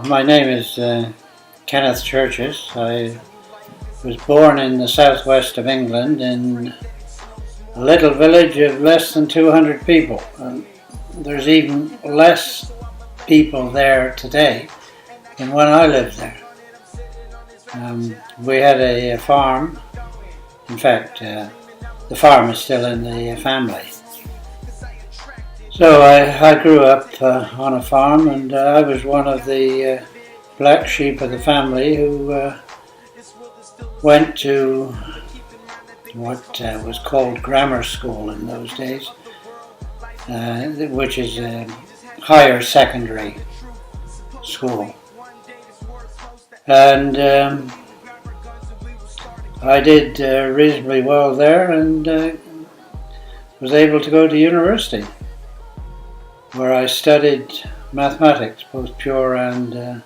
My name is Kenneth Churches. I was born in the southwest of England in a little village of less than 200 people. There's even less people there today than when I lived there. We had a farm. In fact, the farm is still in the family. So I grew up on a farm, and I was one of the black sheep of the family who went to what was called grammar school in those days, which is a higher secondary school. And I did reasonably well there, and was able to go to university, where I studied mathematics, both pure and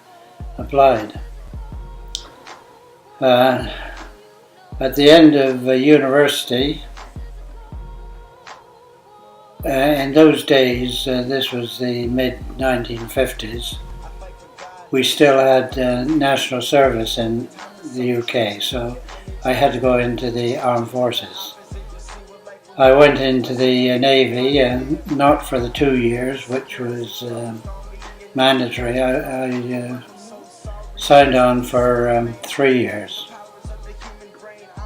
applied. At the end of university, in those days, this was the mid-1950s, we still had national service in the UK, so I had to go into the armed forces. I went into the Navy, not for the 2 years, which was mandatory. I signed on for 3 years.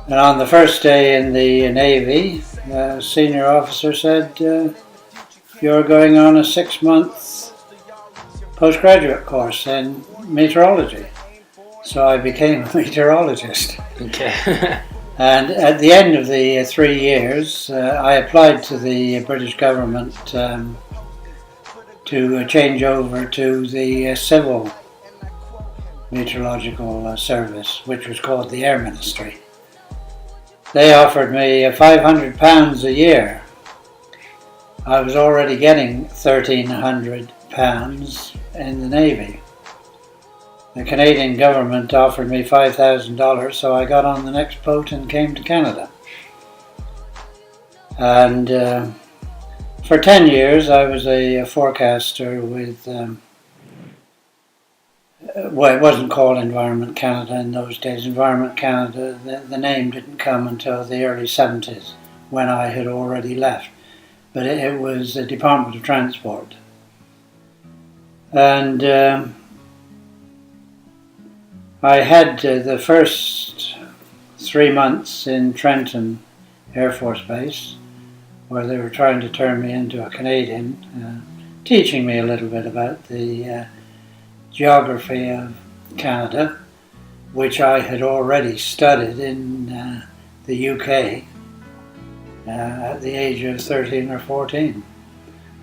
And on the first day in the Navy, a senior officer said, "You're going on a 6-month postgraduate course in meteorology." So I became a meteorologist. Okay. And at the end of the 3 years, I applied to the British government to change over to the civil meteorological service, which was called the Air Ministry. They offered me £500 a year. I was already getting £1,300 in the Navy. The Canadian government offered me $5,000, so I got on the next boat and came to Canada. And for 10 years I was a forecaster with, well, it wasn't called Environment Canada in those days. Environment Canada, the name didn't come until the early 70s, when I had already left. But it was the Department of Transport. And I had the first 3 months in Trenton Air Force Base, where they were trying to turn me into a Canadian, teaching me a little bit about the geography of Canada, which I had already studied in the UK at the age of 13 or 14.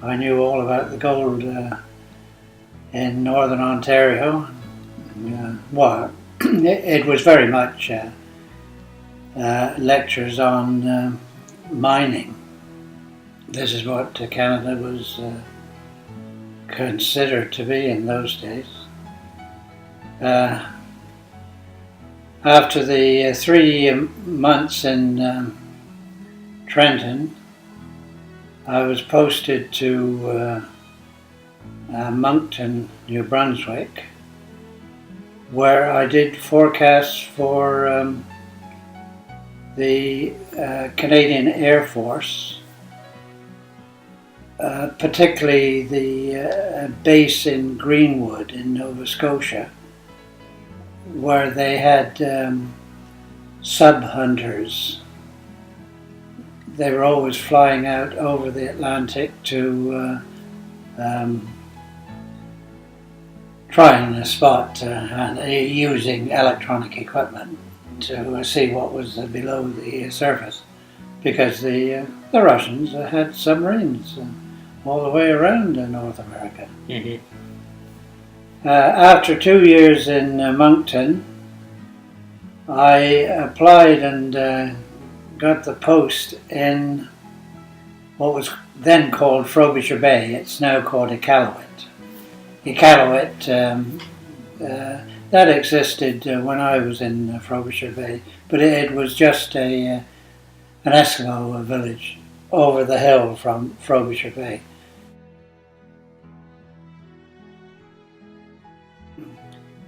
I knew all about the gold in Northern Ontario. Well, it was very much lectures on mining. This is what Canada was considered to be in those days. After the 3 months in Trenton, I was posted to Moncton, New Brunswick, where I did forecasts for the Canadian Air Force, particularly the base in Greenwood in Nova Scotia, where they had sub-hunters. They were always flying out over the Atlantic to try and spot and using electronic equipment to see what was below the surface, because the Russians had submarines all the way around North America. Mm-hmm. After 2 years in Moncton, I applied and got the post in what was then called Frobisher Bay. It's now called Iqaluit. Iqaluit, that existed when I was in Frobisher Bay, but it was just an Eskimo village over the hill from Frobisher Bay.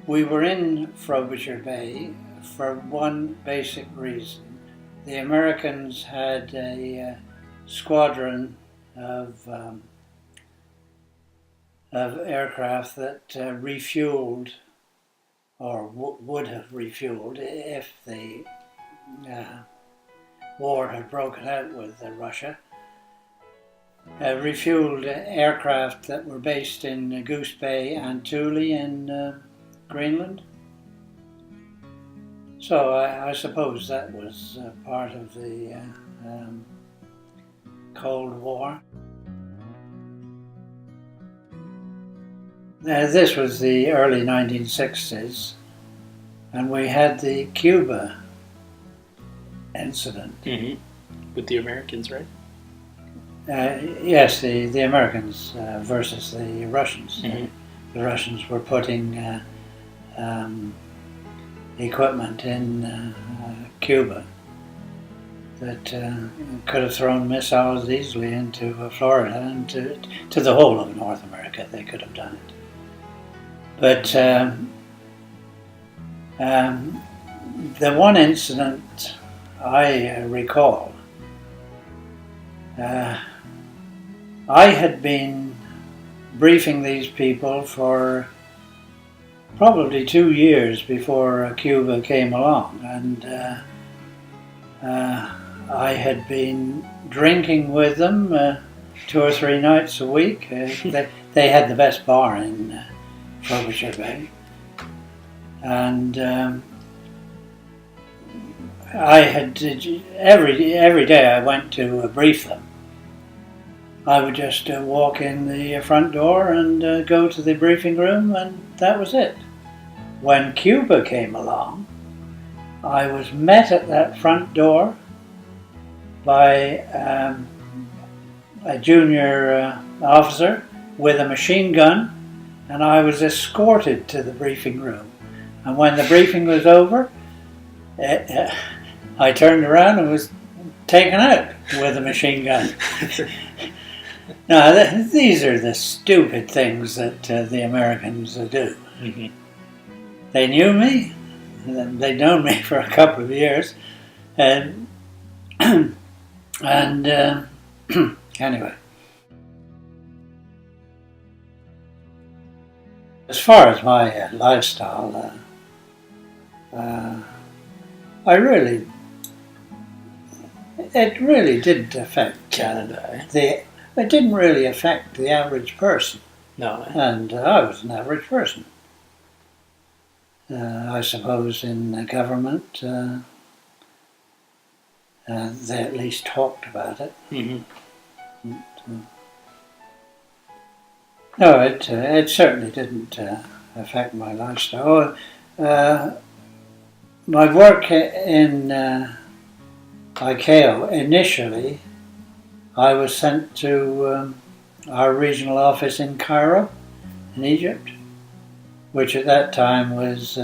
We were in Frobisher Bay for one basic reason. The Americans had a squadron of aircraft that refueled, or would have refueled if the war had broken out with Russia. Refueled aircraft that were based in Goose Bay and Thule in Greenland. So I suppose that was part of the Cold War. This was the early 1960s, and we had the Cuba incident. Mm-hmm. With the Americans, right? Yes, the Americans versus the Russians. Mm-hmm. The Russians were putting equipment in Cuba that could have thrown missiles easily into Florida and to the whole of North America. They could have done it. But the one incident I recall, I had been briefing these people for probably 2 years before Cuba came along, and I had been drinking with them 2 or 3 nights a week. They had the best bar in Frobisher Bay, and I had every day I went to brief them. I would just walk in the front door and go to the briefing room, and that was it. When Cuba came along, I was met at that front door by a junior officer with a machine gun, and I was escorted to the briefing room. And when the briefing was over, I turned around and was taken out with a machine gun. Now, these are the stupid things that the Americans do. Mm-hmm. They knew me. They'd known me for a couple of years, and anyway. As far as my lifestyle, it really didn't affect Canada. It didn't really affect the average person. No. And I was an average person. I suppose in the government, they at least talked about it. Mm-hmm. No, it certainly didn't affect my lifestyle. My work in ICAO, initially, I was sent to our regional office in Cairo, in Egypt, which at that time was,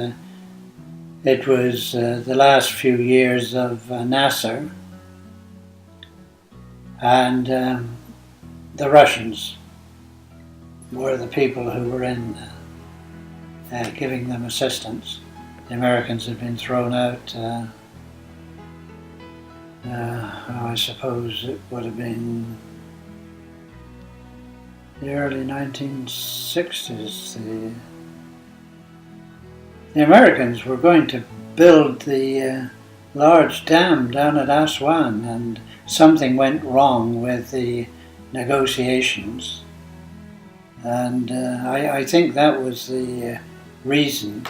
it was the last few years of Nasser, and the Russians were the people who were in giving them assistance. The Americans had been thrown out, I suppose it would have been the early 1960s. The Americans were going to build the large dam down at Aswan, and something went wrong with the negotiations. And I think that was the reason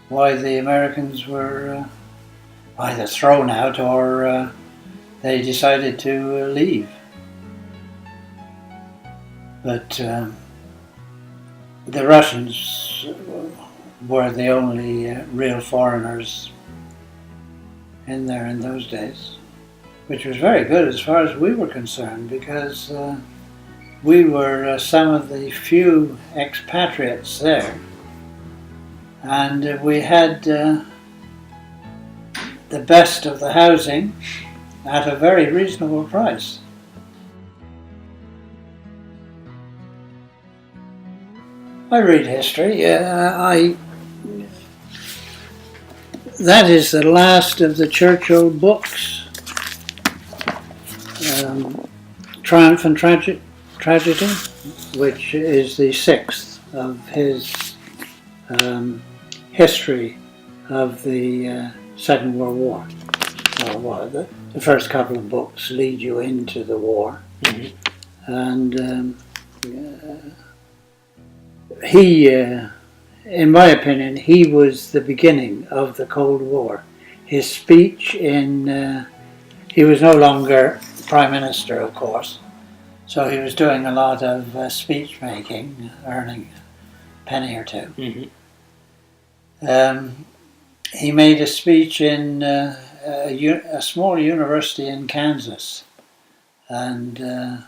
why the Americans were either thrown out or they decided to leave. But the Russians were the only real foreigners in there in those days, which was very good as far as we were concerned, because we were some of the few expatriates there, and we had the best of the housing at a very reasonable price. I read history. that is the last of the Churchill books. Triumph and Tragedy, which is the sixth of his history of the Second World War. Well, the first couple of books lead you into the war, and he, in my opinion, he was the beginning of the Cold War. His speech he was no longer Prime Minister, of course, so he was doing a lot of speech making, earning a penny or two. He made a speech in a small university in Kansas, and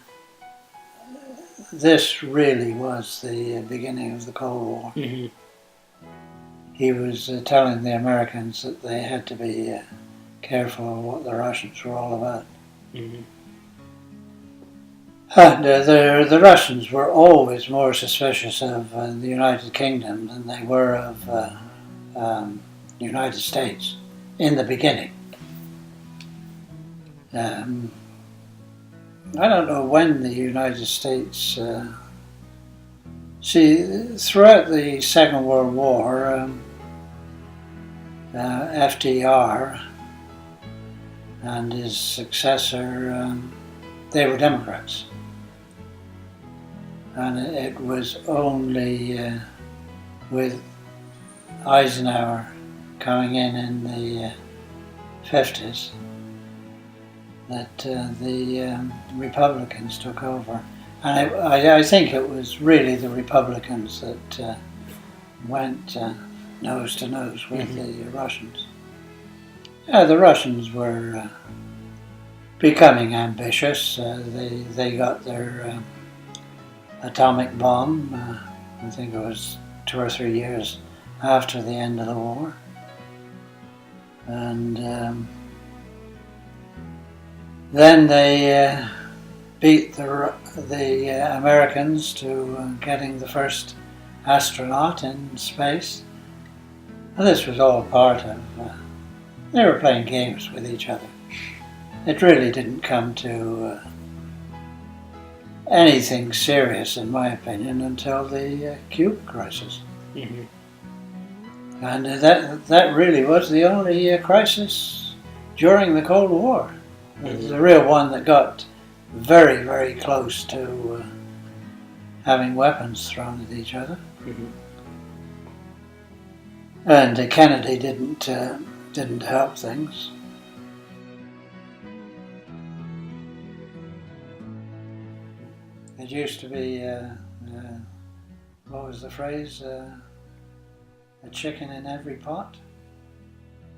this really was the beginning of the Cold War. He was telling the Americans that they had to be careful of what the Russians were all about. And the Russians were always more suspicious of the United Kingdom than they were of the United States in the beginning. I don't know when the United States... throughout the Second World War, FDR and his successor, they were Democrats. And it was only with Eisenhower coming in the 50s that the Republicans took over. And I think it was really the Republicans that went nose to nose with the Russians. The Russians were becoming ambitious. They got their atomic bomb, I think it was 2 or 3 years after the end of the war. And then they beat the Americans to getting the first astronaut in space. And this was all part of... they were playing games with each other. It really didn't come to anything serious, in my opinion, until the Cuba crisis. And that really was the only crisis during the Cold War. It was the real one that got very, very close to having weapons thrown at each other. And Kennedy didn't help things. It used to be, what was the phrase? A chicken in every pot,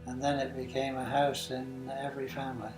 and then it became a house in every family.